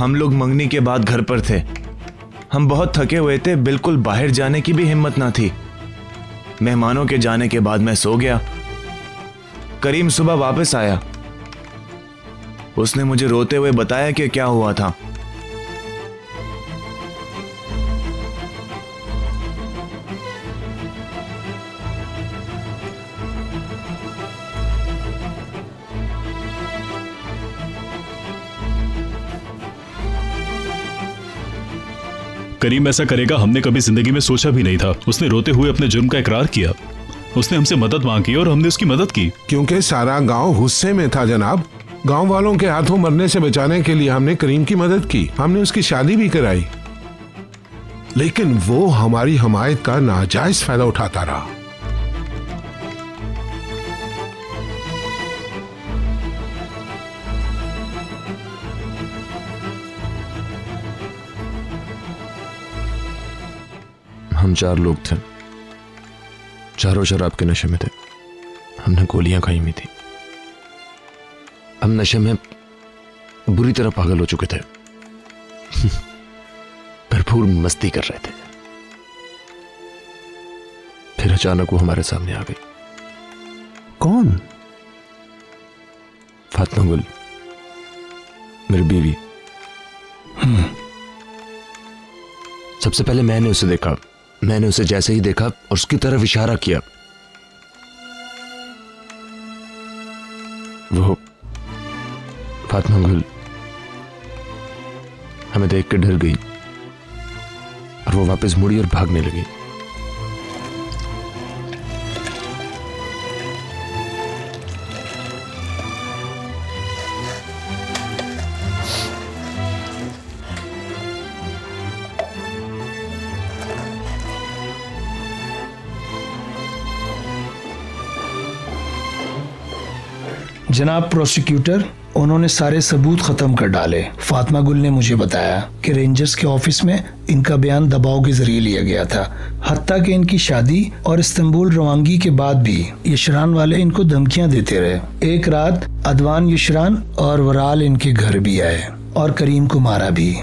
हम लोग मंगनी के बाद घर पर थे। हम बहुत थके हुए थे, बिल्कुल बाहर जाने की भी हिम्मत ना थी। मेहमानों के जाने के बाद मैं सो गया। करीम सुबह वापस आया। उसने मुझे रोते हुए बताया कि क्या हुआ था। करीम ऐसा करेगा हमने कभी जिंदगी में सोचा भी नहीं था। उसने रोते हुए अपने जुर्म का इकरार किया। उसने हमसे मदद मांगी और हमने उसकी मदद की। क्योंकि सारा गांव गुस्से में था जनाब। गांव वालों के हाथों मरने से बचाने के लिए हमने करीम की मदद की। हमने उसकी शादी भी कराई, लेकिन वो हमारी हमायत का नाजायज फायदा उठाता रहा। हम 4 लोग थे, चारों शराब के नशे में थे। हमने गोलियां खाई हुई थी। हम नशे में बुरी तरह पागल हो चुके थे। भरपूर मस्ती कर रहे थे। फिर अचानक वो हमारे सामने आ गई। कौन? फातिमा गुल, मेरी बीवी। सबसे पहले मैंने उसे देखा। मैंने उसे जैसे ही देखा और उसकी तरफ इशारा किया, वो फातिमा गुल हमें देख के डर गई और वो वापस मुड़ी और भागने लगी। जनाब प्रोसिक्यूटर, उन्होंने सारे सबूत खत्म कर डाले। फातिमा गुल ने मुझे बताया कि रेंजर्स के ऑफिस में इनका बयान दबाव के जरिए लिया गया था। हत्ता कि इनकी शादी और इस्तांबुल रवानगी के बाद भी यशरान वाले इनको धमकियां देते रहे। एक रात अदवान यशरान और वराल इनके घर भी आए और करीम को मारा भी।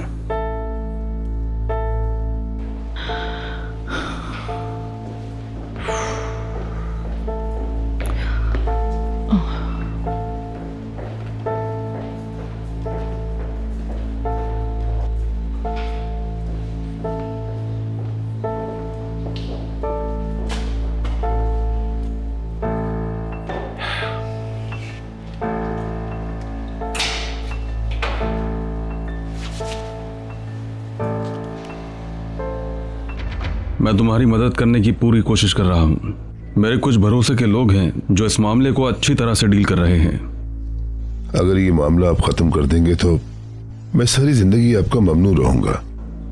मैं तुम्हारी मदद करने की पूरी कोशिश कर रहा हूं। मेरे कुछ भरोसे के लोग हैं जो इस मामले को अच्छी तरह से डील कर रहे हैं। अगर ये मामला आप खत्म कर देंगे तो मैं सारी जिंदगी आपका ममनू रहूंगा।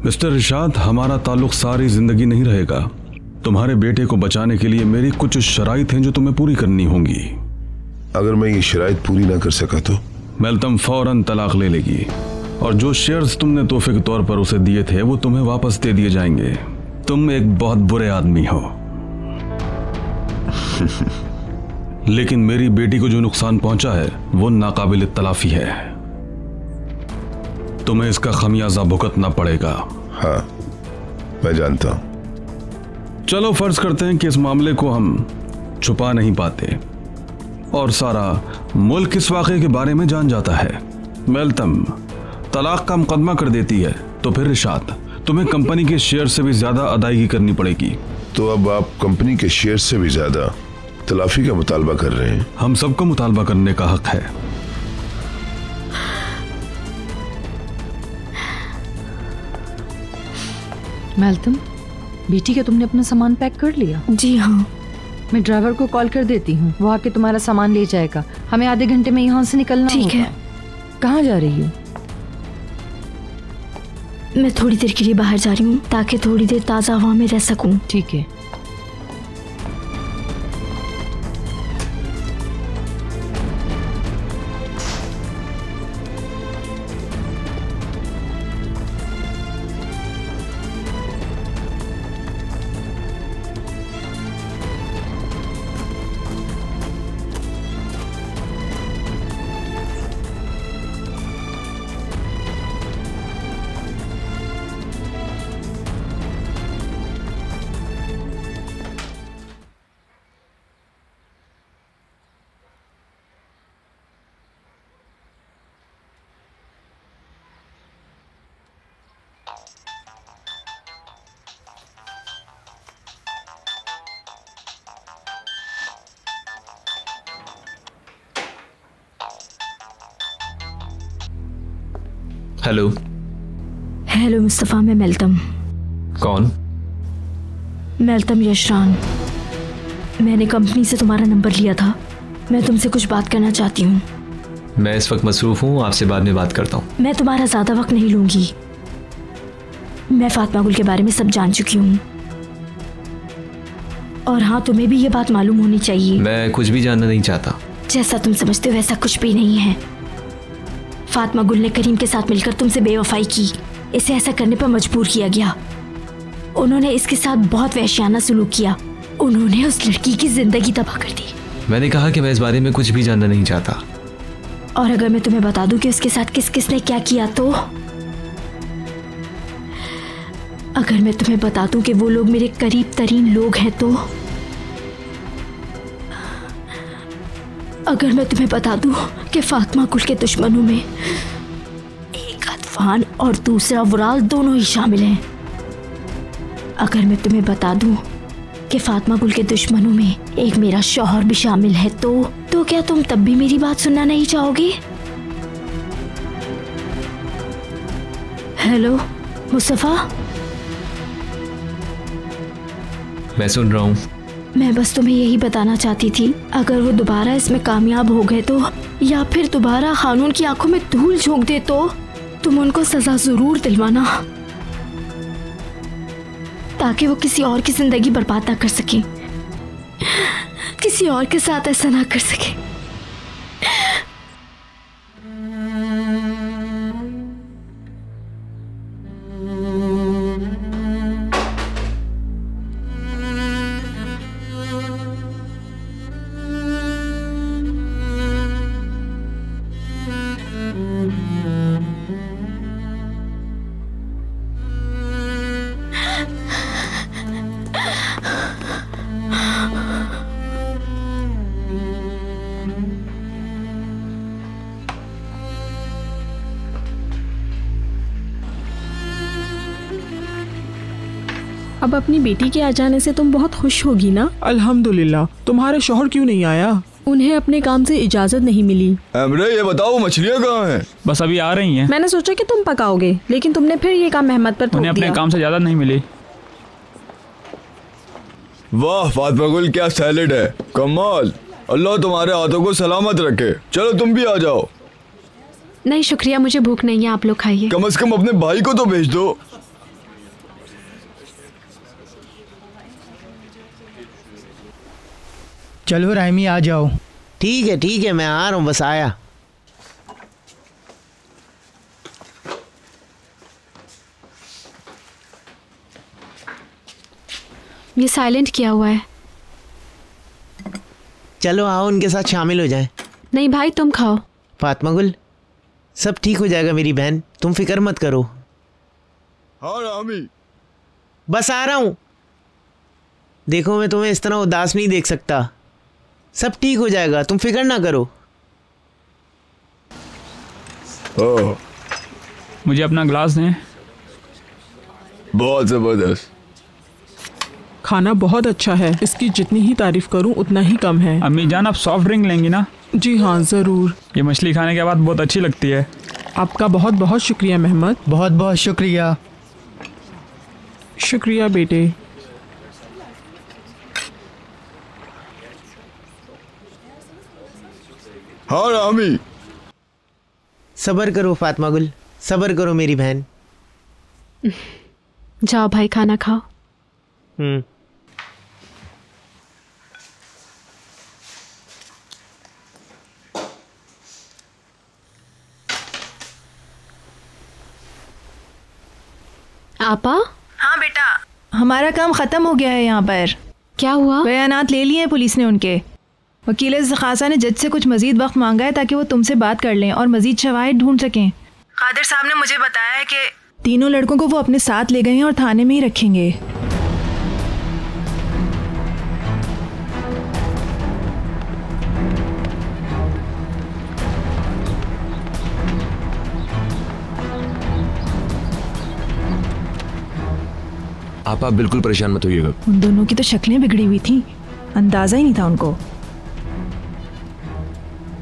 मिस्टर इरशाद, हमारा ताल्लुक सारी जिंदगी नहीं रहेगा। तुम्हारे बेटे को बचाने के लिए मेरी कुछ शराइत हैं जो तुम्हें पूरी करनी होंगी। अगर मैं ये शराइत पूरी ना कर सका तो? मेलतम फौरन तलाक ले लेगी और जो शेयर्स तुमने तोहफे के तौर पर उसे दिए थे वो तुम्हें वापस दे दिए जाएंगे। तुम एक बहुत बुरे आदमी हो, लेकिन मेरी बेटी को जो नुकसान पहुंचा है वो नाकाबिल तलाफी है। तुम्हें इसका खमियाजा भुगतना पड़ेगा। हाँ, मैं जानता हूं। चलो फर्ज करते हैं कि इस मामले को हम छुपा नहीं पाते और सारा मुल्क इस वाक़े के बारे में जान जाता है। मेलतम तलाक का मुकदमा कर देती है तो फिर इरशाद तुम्हें कंपनी के शेयर से भी ज्यादा अदायगी करनी पड़ेगी। तो अब आप कंपनी के शेयर से भी ज्यादा तलाफी का मुतालबा कर रहे हैं? हम सबको मुतालबा करने का हक है। मेलतम, बेटी क्या तुमने अपना सामान पैक कर लिया? जी हाँ। मैं ड्राइवर को कॉल कर देती हूँ, वो आके तुम्हारा सामान ले जाएगा। हमें आधे घंटे में यहाँ से निकलना होगा। ठीक है। कहाँ जा रही हो? मैं थोड़ी देर के लिए बाहर जा रही हूँ ताकि थोड़ी देर ताज़ा हवा में रह सकूँ। ठीक है। हेलो। हेलो मुस्तफ़ा, मैं मेलतम। कौन? मेलतम यशरान। मैंने कंपनी से तुम्हारा नंबर लिया था। मैं तुमसे कुछ बात करना चाहती हूँ। मैं इस वक्त मसरूफ हूँ, आपसे बाद में बात करता हूँ। मैं तुम्हारा ज़्यादा वक्त नहीं लूंगी। मैं फातिमा गुल के बारे में सब जान चुकी हूँ, और हाँ, तुम्हें भी ये बात मालूम होनी चाहिए। मैं कुछ भी जानना नहीं चाहता। जैसा तुम समझते हो वैसा कुछ भी नहीं है। फातिमा गुल ने करीम के साथ मिलकर तुमसे बेवफाई की। इसे ऐसा करने पर मजबूर किया गया। उन्होंने इसके साथ बहुत वहशियाना सुलूक किया। उन्होंने उस लड़की की जिंदगी तबाह कर दी। मैंने कहा कि मैं इस बारे में कुछ भी जानना नहीं चाहता। और अगर मैं तुम्हें बता दूं कि उसके साथ किस किस ने क्या किया तो, अगर मैं तुम्हें बता दूं कि वो लोग मेरे करीब तरीन लोग हैं तो, अगर मैं तुम्हें बता दूं कि फातिमा गुल के दुश्मनों में एक अदफान और दूसरा वराल दोनों ही शामिल हैं, अगर मैं तुम्हें बता दूं कि फातिमा गुल के दुश्मनों में एक मेरा शौहर भी शामिल है तो क्या तुम तब भी मेरी बात सुनना नहीं चाहोगे? हेलो मुस्तफ़ा, मैं सुन रहा हूँ। मैं बस तुम्हें यही बताना चाहती थी, अगर वो दोबारा इसमें कामयाब हो गए तो, या फिर दोबारा कानून की आंखों में धूल झोंक दे तो तुम उनको सजा जरूर दिलवाना, ताकि वो किसी और की जिंदगी बर्बाद ना कर सके, किसी और के साथ ऐसा ना कर सके। अब अपनी बेटी के आ जाने से तुम बहुत खुश होगी ना? अल्हम्दुलिल्लाह। तुम्हारे शौहर क्यों नहीं आया? उन्हें अपने काम से इजाजत नहीं मिली। अमरे, ये बताओ मछलियाँ कहाँ हैं? बस अभी आ रही हैं। मैंने सोचा कि तुम पकाओगे, लेकिन तुमने फिर ये काम मेहमद पर थोप दिया। उन्हें अपने काम से ज्यादा नहीं मिली। वाह फातिमा गुल, क्या सैलेड है, कमाल। अल्लाह तुम्हारे हाथों को सलामत रखे। चलो तुम भी आ जाओ। नहीं शुक्रिया, मुझे भूख नहीं है, आप लोग खाइए। कम से कम अपने भाई को तो भेज दो। चलो रायमी आ जाओ। ठीक है मैं आ रहा हूँ, बस आया। ये साइलेंट किया हुआ है। चलो आओ उनके साथ शामिल हो जाएं। नहीं भाई, तुम खाओ। फातिमा गुल, सब ठीक हो जाएगा मेरी बहन, तुम फिक्र मत करो। हाँ रामी। बस आ रहा हूँ। देखो मैं तुम्हें इस तरह उदास नहीं देख सकता। सब ठीक हो जाएगा, तुम फिक्र ना करो। मुझे अपना ग्लास दें। बहुत जबरदस्त। खाना बहुत अच्छा है, इसकी जितनी ही तारीफ करूं उतना ही कम है। अम्मी जान, आप सॉफ्ट ड्रिंक लेंगी ना? जी हाँ जरूर। ये मछली खाने के बाद बहुत अच्छी लगती है। आपका बहुत बहुत शुक्रिया मेहमद। बहुत बहुत शुक्रिया। शुक्रिया बेटे। हाँ रामी। सब्र करो फातिमा गुल, सब्र करो मेरी बहन। जाओ भाई, खाना खाओ। आपा? हाँ बेटा, हमारा काम खत्म हो गया है यहाँ पर। क्या हुआ? बयानात ले लिए हैं पुलिस ने उनके। वकील ज़खासा ने जज से कुछ मजीद वक्त मांगा है ताकि वो तुमसे बात कर लें और मजीद शवाहिद ढूंढ सकें। कादिर साहब ने मुझे बताया है कि तीनों लड़कों को वो अपने साथ ले गए हैं और थाने में ही रखेंगे। आप बिल्कुल परेशान मत होइएगा। उन दोनों की तो शक्लें बिगड़ी हुई थी, अंदाजा ही नहीं था उनको।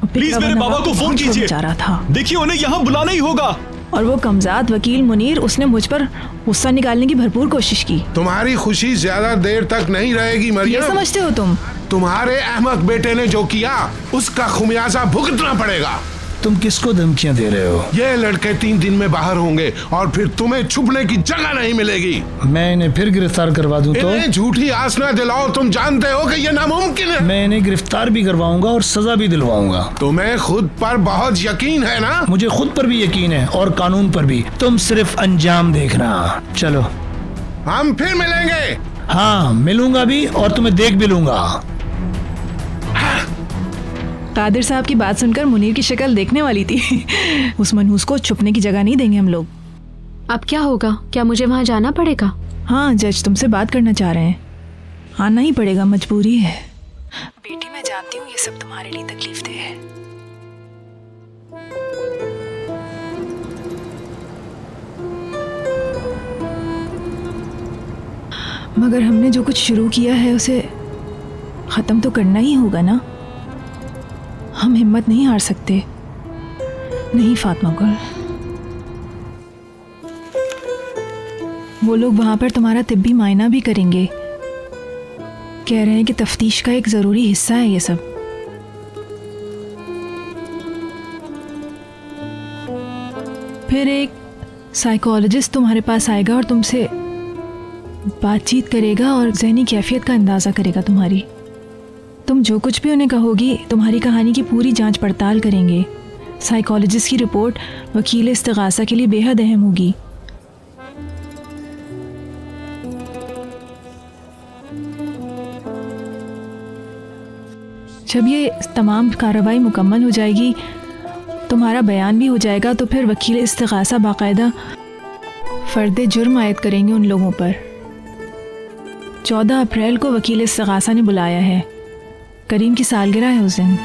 प्लीज मेरे बाबा को फोन कीजिए। जा रहा था। देखिए उन्हें यहाँ बुलाना ही होगा। और वो कमजाद वकील मुनीर, उसने मुझ पर गुस्सा निकालने की भरपूर कोशिश की। तुम्हारी खुशी ज्यादा देर तक नहीं रहेगी मरियम। ये समझते हो तुम? तुम्हारे अहमक बेटे ने जो किया उसका खुमियाजा भुगतना पड़ेगा। तुम किसको धमकियां दे रहे हो? ये लड़के 3 दिन में बाहर होंगे और फिर तुम्हें छुपने की जगह नहीं मिलेगी। मैं इन्हें फिर गिरफ्तार करवा दूं तो? इन्हें झूठी आस न दिलाओ, तुम जानते हो कि ये नामुमकिन है। मैं इन्हें गिरफ्तार भी करवाऊंगा और सजा भी दिलवाऊंगा। तुम्हें खुद पर बहुत यकीन है ना? मुझे खुद पर भी यकीन है और कानून पर भी। तुम सिर्फ अंजाम देखना। चलो हम फिर मिलेंगे। हाँ, मिलूंगा भी और तुम्हें देख भी लूंगा। कादिर साहब की बात सुनकर मुनीर की शक्ल देखने वाली थी। उस मनहूस को छुपने की जगह नहीं देंगे हम लोग। अब क्या होगा? क्या मुझे वहाँ जाना पड़ेगा? हाँ, जज तुमसे बात करना चाह रहे हैं। आना ही पड़ेगा, मजबूरी है। बेटी, मैं जानती हूँ ये सब तुम्हारे लिए तकलीफदेह है। मगर हमने जो कुछ शुरू किया है उसे खत्म तो करना ही होगा ना। हम हिम्मत नहीं हार सकते। नहीं फातिमा गुल, वो लोग वहां पर तुम्हारा तिब्बी मायना भी करेंगे। कह रहे हैं कि तफ्तीश का एक जरूरी हिस्सा है ये सब। फिर एक साइकोलॉजिस्ट तुम्हारे पास आएगा और तुमसे बातचीत करेगा और ज़हनी कैफियत का अंदाज़ा करेगा तुम्हारी। तुम जो कुछ भी उन्हें कहोगी, तुम्हारी कहानी की पूरी जांच पड़ताल करेंगे। साइकोलॉजिस्ट की रिपोर्ट वकील इस्तिगासा के लिए बेहद अहम होगी। जब ये तमाम कार्रवाई मुकम्मल हो जाएगी, तुम्हारा बयान भी हो जाएगा, तो फिर वकील इस्तिगासा बाकायदा फ़र्द जुर्म आयद करेंगे उन लोगों पर। 14 अप्रैल को वकील इस्तिगासा ने बुलाया है। करीम की सालगिरह है उस दिन।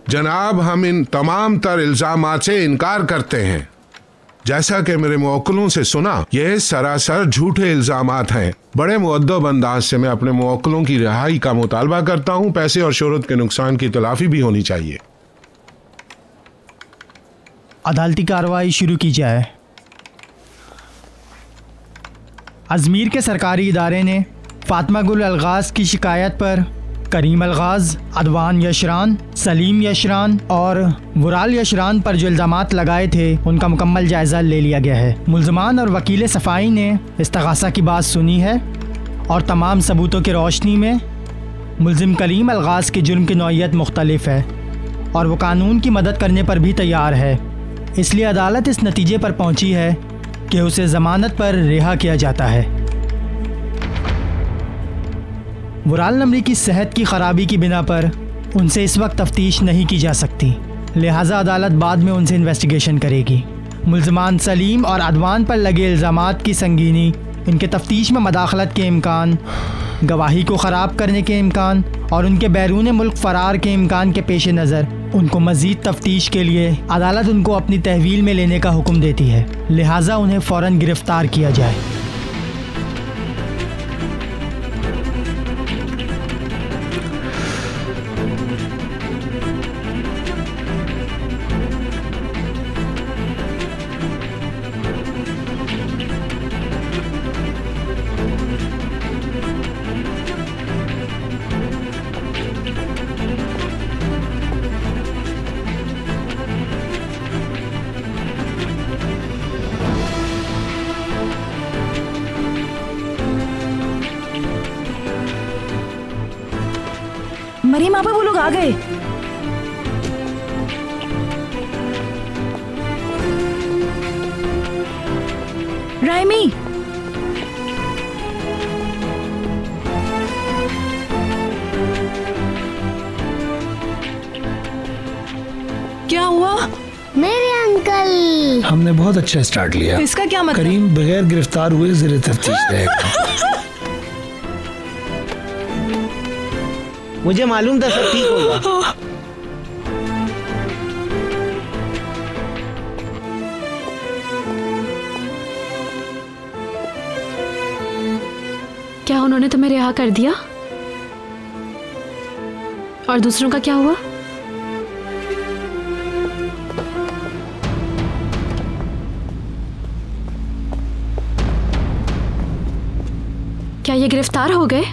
जनाब, हम इन तमाम तर इल्जामात से इनकार करते हैं। जैसा कि मेरे मुवक्किलों से सुना, ये सरासर झूठे इल्जामात हैं। बड़े मुअद्दब अंदाज से मैं अपने मुवक्किलों की रिहाई का मुतालबा करता हूं। पैसे और शोहरत के नुकसान की तलाफी भी होनी चाहिए। अदालती कार्रवाई शुरू की जाए। अजमेर के सरकारी इदारे ने फातिमा गुल अलगाज की शिकायत पर करीम अलगाज, अदवान यशरान, सलीम यशरान और वुराल यशरान पर जो इल्ज़ामात लगाए थे उनका मुकम्मल जायज़ा ले लिया गया है। मुल्ज़मान और वकील सफ़ाई ने इस्तिगासा की बात सुनी है और तमाम सबूतों की रोशनी में मुल्ज़िम करीम अलगाज के जुर्म की नौइयत मुख्तलिफ है और वो कानून की मदद करने पर भी तैयार है। इसलिए अदालत इस नतीजे पर पहुंची है कि उसे ज़मानत पर रिहा किया जाता है। वुराल नमरी की सेहत की खराबी की बिना पर उनसे इस वक्त तफ्तीश नहीं की जा सकती, लिहाजा अदालत बाद में उनसे इन्वेस्टिगेशन करेगी। मुल्ज़मान सलीम और अदवान पर लगे इल्ज़ामात की संगीनी, इनके तफ्तीश में मदाखलत के इम्कान, गवाही को ख़राब करने के इम्कान और उनके बैरून मुल्क फ़रार के इम्कान के पेश नज़र उनको मज़ीद तफ्तीश के लिए अदालत उनको अपनी तहवील में लेने का हुक्म देती है। लिहाजा उन्हें फ़ौरन गिरफ़्तार किया जाए। करीम आपा, वो लोग आ गए। राइमी, क्या हुआ? मेरे अंकल, हमने बहुत अच्छा स्टार्ट लिया। इसका क्या मतलब? करीम बगैर गिरफ्तार हुए ज़ेरे तफ्तीश रहेगा। मुझे मालूम था सब ठीक होगा। क्या उन्होंने तुम्हें रिहा कर दिया? और दूसरों का क्या हुआ? क्या ये गिरफ्तार हो गए?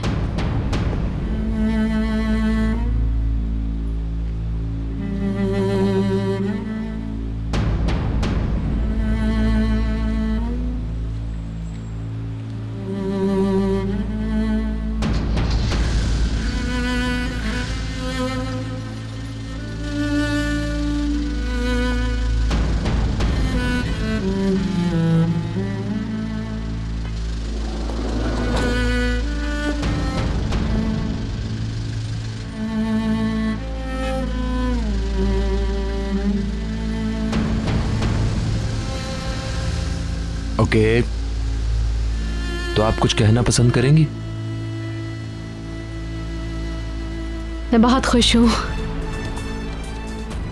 ओके, तो आप कुछ कहना पसंद करेंगी? मैं बहुत खुश हूँ।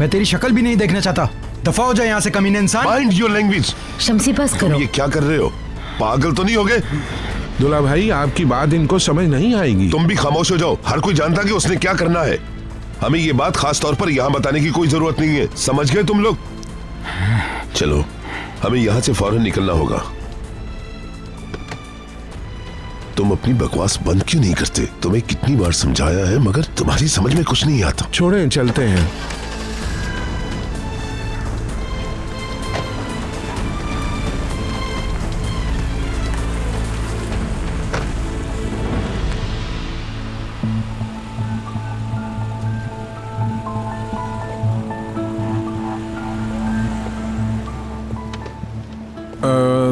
मैं तेरी शक्ल भी नहीं देखना चाहता। दफा हो जाए यहाँ से कमीने इंसान। Mind your language. शम्सी बस करो। ये क्या कर रहे हो? पागल तो नहीं हो गए? दुल्हा भाई, आपकी बात इनको समझ नहीं आएगी। तुम भी खामोश हो जाओ। हर कोई जानता कि उसने क्या करना है। हमें ये बात खास तौर पर यहाँ बताने की कोई जरूरत नहीं है। समझ गए तुम लोग? चलो, हमें यहाँ से फौरन निकलना होगा। तुम अपनी बकवास बंद क्यों नहीं करते? तुम्हें कितनी बार समझाया है, मगर तुम्हारी समझ में कुछ नहीं आता। छोड़ें, चलते हैं।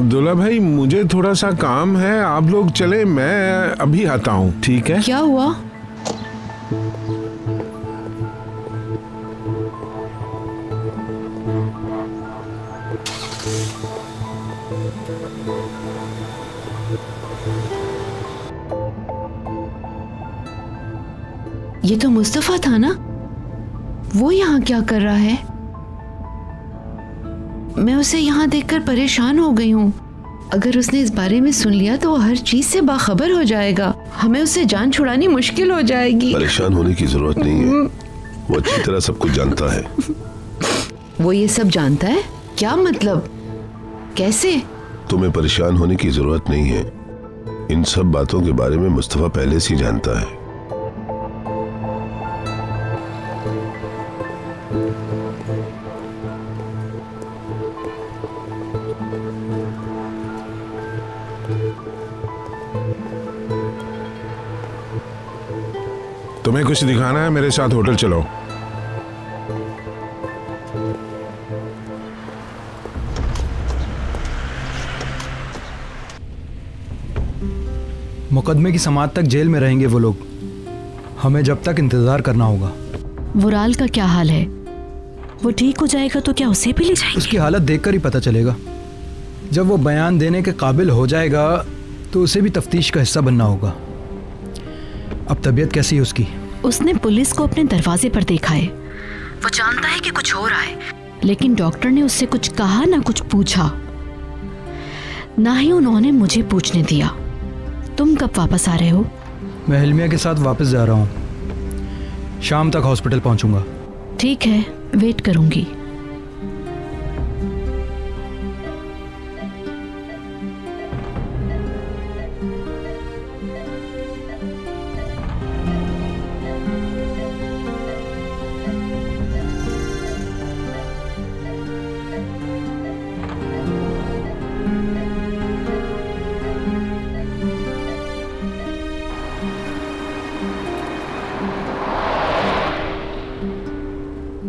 दुल्हा भाई, मुझे थोड़ा सा काम है, आप लोग चले, मैं अभी आता हूँ। ठीक है? क्या हुआ? ये तो मुस्तफा था ना? वो यहाँ क्या कर रहा है? मैं उसे यहाँ देखकर परेशान हो गई हूँ। अगर उसने इस बारे में सुन लिया तो वो हर चीज से बाखबर हो जाएगा। हमें उससे जान छुड़ानी मुश्किल हो जाएगी। परेशान होने की जरूरत नहीं है, वो अच्छी तरह सब कुछ जानता है। वो ये सब जानता है? क्या मतलब? कैसे? तुम्हें परेशान होने की जरूरत नहीं है। इन सब बातों के बारे में मुस्तफा पहले से ही जानता है। तुम्हें कुछ दिखाना है? मेरे साथ होटल चलो। मुकदमे की समाअत तक जेल में रहेंगे वो लोग। हमें जब तक इंतजार करना होगा। वुराल का क्या हाल है? वो ठीक हो जाएगा तो क्या उसे भी ले जाएंगे? उसकी हालत देखकर ही पता चलेगा। जब वो बयान देने के काबिल हो जाएगा तो उसे भी तफ्तीश का हिस्सा बनना होगा। अब तबीयत कैसी है उसकी? उसने पुलिस को अपने दरवाजे पर देखा है। वो जानता है कि कुछ हो रहा है, लेकिन डॉक्टर ने उससे कुछ कहा ना कुछ पूछा, ना ही उन्होंने मुझे पूछने दिया। तुम कब वापस आ रहे हो? मैं हिलमिया के साथ वापस जा रहा हूँ। शाम तक हॉस्पिटल पहुँचूंगा। ठीक है, वेट करूंगी।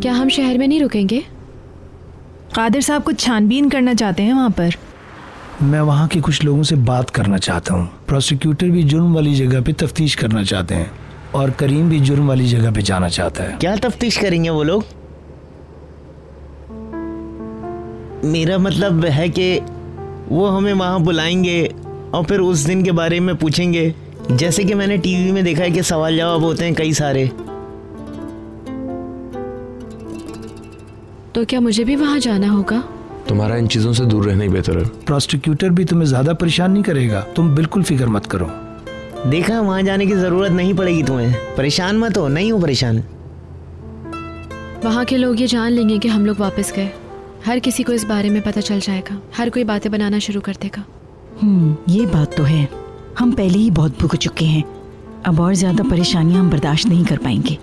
क्या हम शहर में नहीं रुकेंगे? कादिर साहब कुछ छानबीन करना चाहते हैं वहाँ पर। मैं वहाँ के कुछ लोगों से बात करना चाहता हूँ। प्रोसिक्यूटर भी जुर्म वाली जगह पे तफ्तीश करना चाहते हैं और करीम भी जुर्म वाली जगह पे जाना चाहता है। क्या तफ्तीश करेंगे वो लोग? मेरा मतलब है कि वो हमें वहाँ बुलाएंगे और फिर उस दिन के बारे में पूछेंगे, जैसे कि मैंने टीवी में देखा है कि सवाल जवाब होते हैं कई सारे। तो क्या मुझे भी वहाँ जाना होगा? तुम्हारा इन चीजों से दूर रहना ही बेहतर है। प्रोसिक्यूटर भी तुम्हें ज्यादा परेशान नहीं करेगा, तुम बिल्कुल फिक्र मत करो। देखा, वहाँ जाने की जरूरत नहीं पड़ेगी तुम्हें, परेशान मत हो। नहीं हो परेशान। वहाँ के लोग ये जान लेंगे कि हम लोग वापस गए। हर किसी को इस बारे में पता चल जाएगा, हर कोई बातें बनाना शुरू कर देगा। ये बात तो है। हम पहले ही बहुत भुग चुके हैं, अब और ज्यादा परेशानियां हम बर्दाश्त नहीं कर पाएंगे।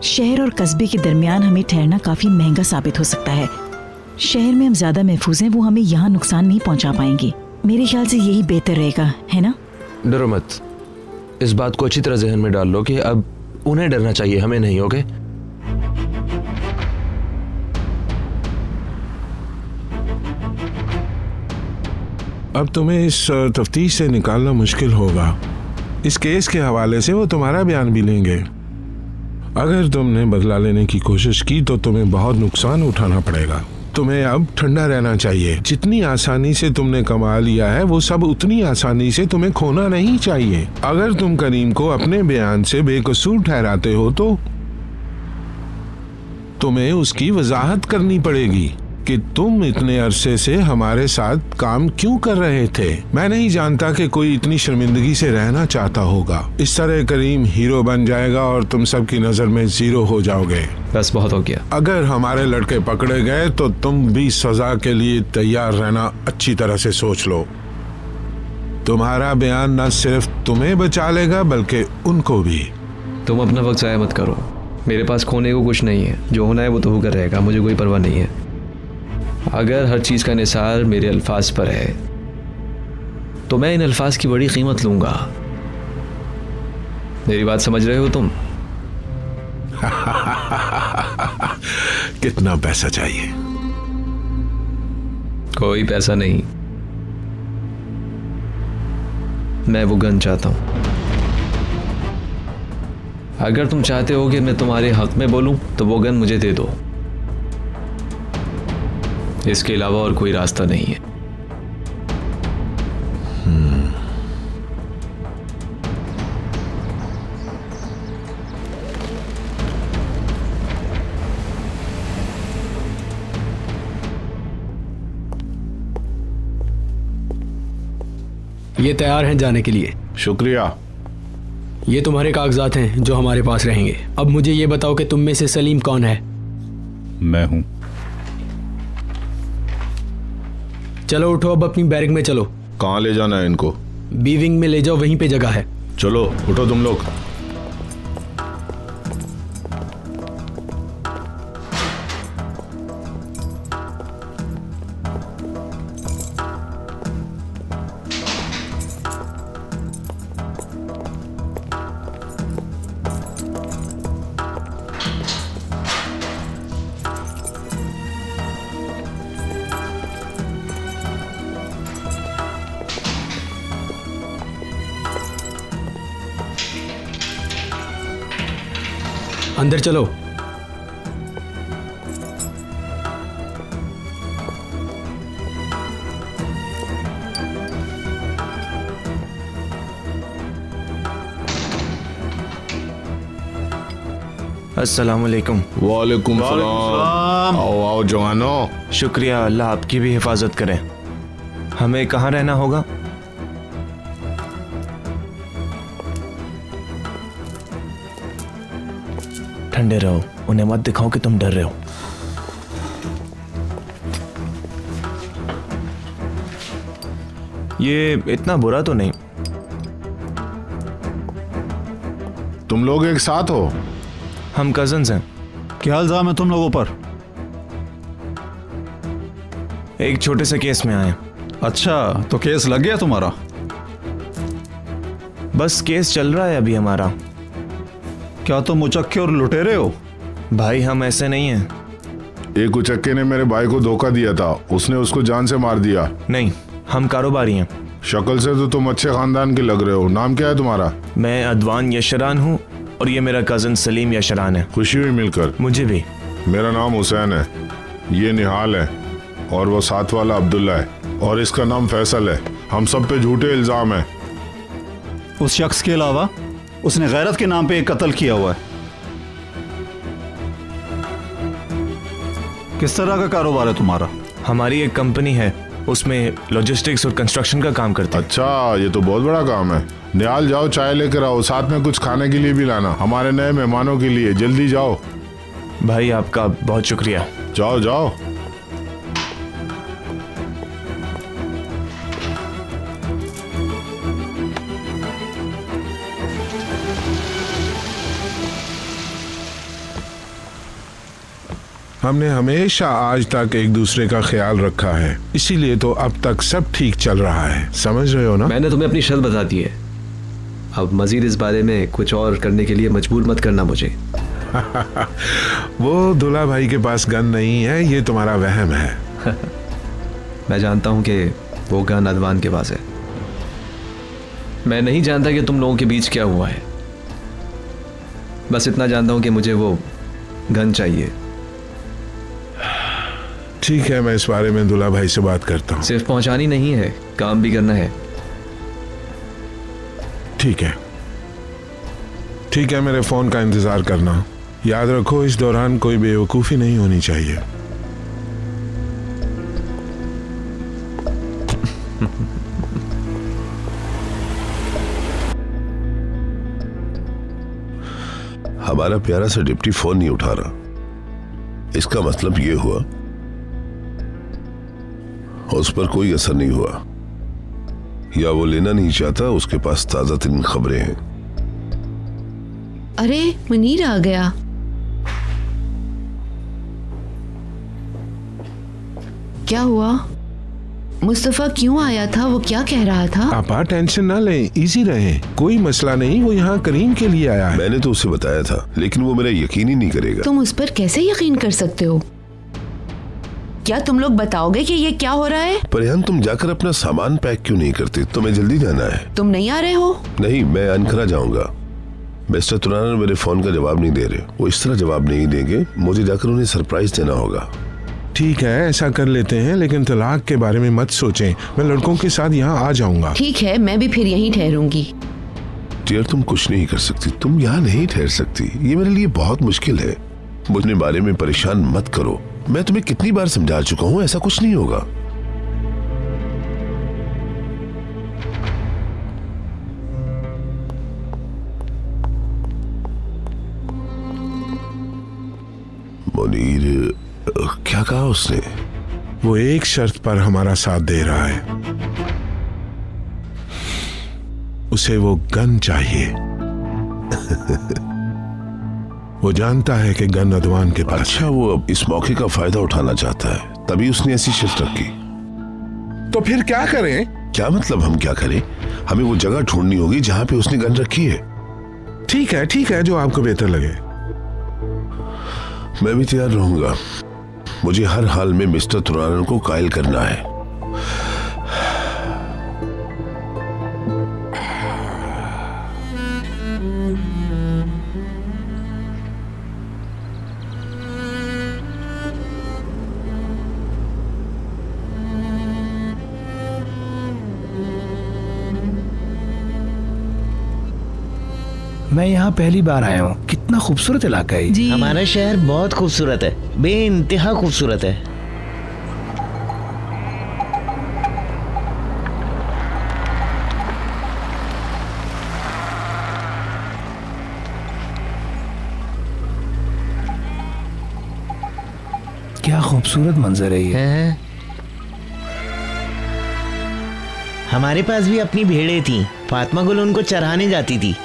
शहर और कस्बे के दरमियान हमें ठहरना काफी महंगा साबित हो सकता है। शहर में हम ज्यादा महफूज हैं, वो हमें यहाँ नुकसान नहीं पहुँचा पाएंगे। मेरे ख्याल से यही बेहतर रहेगा, है ना? डरो मत, इस बात को अच्छी तरह जहन में डाल लो कि अब उन्हें डरना चाहिए, हमें नहीं। ओके? अब तुम्हें इस तफ्तीश से निकालना मुश्किल होगा। इस केस के हवाले से वो तुम्हारा बयान भी लेंगे। अगर तुमने बदला लेने की कोशिश की तो तुम्हें बहुत नुकसान उठाना पड़ेगा। तुम्हें अब ठंडा रहना चाहिए। जितनी आसानी से तुमने कमा लिया है वो सब उतनी आसानी से तुम्हें खोना नहीं चाहिए। अगर तुम करीम को अपने बयान से बेकसूर ठहराते हो तो तुम्हें उसकी वजाहत करनी पड़ेगी कि तुम इतने अरसे से हमारे साथ काम क्यों कर रहे थे। मैं नहीं जानता कि कोई इतनी शर्मिंदगी से रहना चाहता होगा। इस तरह करीम हीरो बन जाएगा और तुम सबकी नजर में जीरो हो जाओगे। बस बहुत हो गया। अगर हमारे लड़के पकड़े गए तो तुम भी सजा के लिए तैयार रहना अच्छी तरह से सोच लो। तुम्हारा बयान न सिर्फ तुम्हें बचा लेगा बल्कि उनको भी। तुम अपना वक्त जाया मत करो, मेरे पास खोने को कुछ नहीं है। जो होना है वो तो होकर रहेगा, मुझे कोई परवाह नहीं है। अगर हर चीज का निसार मेरे अल्फाज पर है तो मैं इन अल्फाज की बड़ी कीमत लूंगा। मेरी बात समझ रहे हो तुम? कितना पैसा चाहिए? कोई पैसा नहीं, मैं वो गन चाहता हूं। अगर तुम चाहते हो कि मैं तुम्हारे हक में बोलूं तो वो गन मुझे दे दो। इसके अलावा और कोई रास्ता नहीं है। ये तैयार हैं जाने के लिए। शुक्रिया। ये तुम्हारे कागजात हैं जो हमारे पास रहेंगे। अब मुझे ये बताओ कि तुम में से सलीम कौन है? मैं हूं। चलो उठो, अब अपनी बैरक में चलो। कहाँ ले जाना है इनको? बी विंग में ले जाओ, वहीं पे जगह है। चलो उठो तुम लोग। अंदर चलो। अस्सलाम वालेकुम। वालेकुम सलाम। आओ आओ जवानों। शुक्रिया, अल्लाह आपकी भी हिफाजत करे। हमें कहाँ रहना होगा? ठंडे रहो, उन्हें मत दिखाओ कि तुम डर रहे हो। ये इतना बुरा तो नहीं। तुम लोग एक साथ हो? हम कजन्स हैं। क्या इल्जाम है तुम लोगों पर? एक छोटे से केस में आए। अच्छा, तो केस लग गया तुम्हारा? बस केस चल रहा है अभी हमारा। क्या तुम उचक्के और लुटेरे हो? भाई हम ऐसे नहीं हैं। एक उचक्के ने मेरे भाई को धोखा दिया था, उसने उसको जान से मार दिया। नहीं, हम कारोबारी हैं। शक्ल से तो तुम अच्छे खानदान के लग रहे हो। नाम क्या है तुम्हारा? मैं अदवान यशरान हूँ और ये मेरा कजन सलीम यशरान है। खुशी हुई मिलकर। मुझे भी। मेरा नाम हुसैन है, ये निहाल है और वो साथ वाला अब्दुल्ला है और इसका नाम फैसल है। हम सब पे झूठे इल्जाम है। उस शख्स के अलावा उसने गैरत के नाम पे एक कत्ल किया हुआ है। किस तरह का कारोबार है तुम्हारा? हमारी एक कंपनी है, उसमें लॉजिस्टिक्स और कंस्ट्रक्शन का काम करते हैं। अच्छा, ये तो बहुत बड़ा काम है। निहाल जाओ, चाय लेकर आओ, साथ में कुछ खाने के लिए भी लाना, हमारे नए मेहमानों के लिए। जल्दी जाओ। भाई आपका बहुत शुक्रिया। जाओ जाओ। हमने हमेशा आज तक एक दूसरे का ख्याल रखा है, इसीलिए तो अब तक सब ठीक चल रहा है। समझ रहे हो ना? मैंने तुम्हें अपनी शर्त बता दी है। अब मजीद इस बारे में कुछ और करने के लिए मजबूर मत करना मुझे। वो दुल्हा भाई के पास गन नहीं है, ये तुम्हारा वहम है। मैं जानता हूं कि वो गन अदवान के पास है। मैं नहीं जानता कि तुम लोगों के बीच क्या हुआ है। बस इतना जानता हूं कि मुझे वो गन चाहिए। ठीक है, मैं इस बारे में दुल्हा भाई से बात करता हूँ। सिर्फ पहुंचानी नहीं है, काम भी करना है। ठीक है, ठीक है, मेरे फोन का इंतजार करना। याद रखो, इस दौरान कोई बेवकूफी नहीं होनी चाहिए। हमारा प्यारा सा डिप्टी फोन नहीं उठा रहा, इसका मतलब ये हुआ उस पर कोई असर नहीं हुआ, या वो लेना नहीं चाहता। उसके पास ताजा तरीन खबरें हैं। अरे मुनीर आ गया। क्या हुआ? मुस्तफा क्यों आया था? वो क्या कह रहा था? आपा टेंशन ना लें, इजी रहें, कोई मसला नहीं। वो यहाँ करीम के लिए आया है। मैंने तो उसे बताया था, लेकिन वो मेरा यकीन ही नहीं करेगा। तुम उस पर कैसे यकीन कर सकते हो? क्या तुम लोग बताओगे कि ये क्या हो रहा है? परिहान, तुम जाकर अपना सामान पैक क्यों नहीं करते? तुम्हें जल्दी जाना है। तुम नहीं आ रहे हो? नहीं, मैं अनकरा जाऊंगा। मिस्टर तुराना मेरे फोन का जवाब नहीं दे रहे। वो इस तरह जवाब नहीं देंगे, मुझे जाकर उन्हें सरप्राइज देना होगा। ठीक है, ऐसा कर लेते हैं, लेकिन तलाक के बारे में मत सोचें। मैं लड़कों के साथ यहाँ आ जाऊंगा। ठीक है, मैं भी फिर यहीं ठहरूंगी। डियर, तुम कुछ नहीं कर सकती, तुम यहाँ नहीं ठहर सकती। ये मेरे लिए बहुत मुश्किल है। मुझे बारे में परेशान मत करो। मैं तुम्हें कितनी बार समझा चुका हूँ, ऐसा कुछ नहीं होगा। मुनीर, क्या कहा उसने? वो एक शर्त पर हमारा साथ दे रहा है। उसे वो गन चाहिए। वो जानता है कि गन अदवान के पास। अच्छा, वो अब इस मौके का फायदा उठाना चाहता है, तभी उसने ऐसी शर्त रखी। तो फिर क्या करें? क्या मतलब हम क्या करें? हमें वो जगह ढूंढनी होगी जहां पे उसने गन रखी है। ठीक है, ठीक है, जो आपको बेहतर लगे। मैं भी तैयार रहूंगा। मुझे हर हाल में मिस्टर तुराना को कायल करना है। मैं यहाँ पहली बार आया हूँ। कितना खूबसूरत इलाका है जी। हमारा शहर बहुत खूबसूरत है, बेइंतहा खूबसूरत है। क्या खूबसूरत मंजर है ये। हमारे पास भी अपनी भेड़ें थी। फातिमा गुल उनको चराने जाती थी।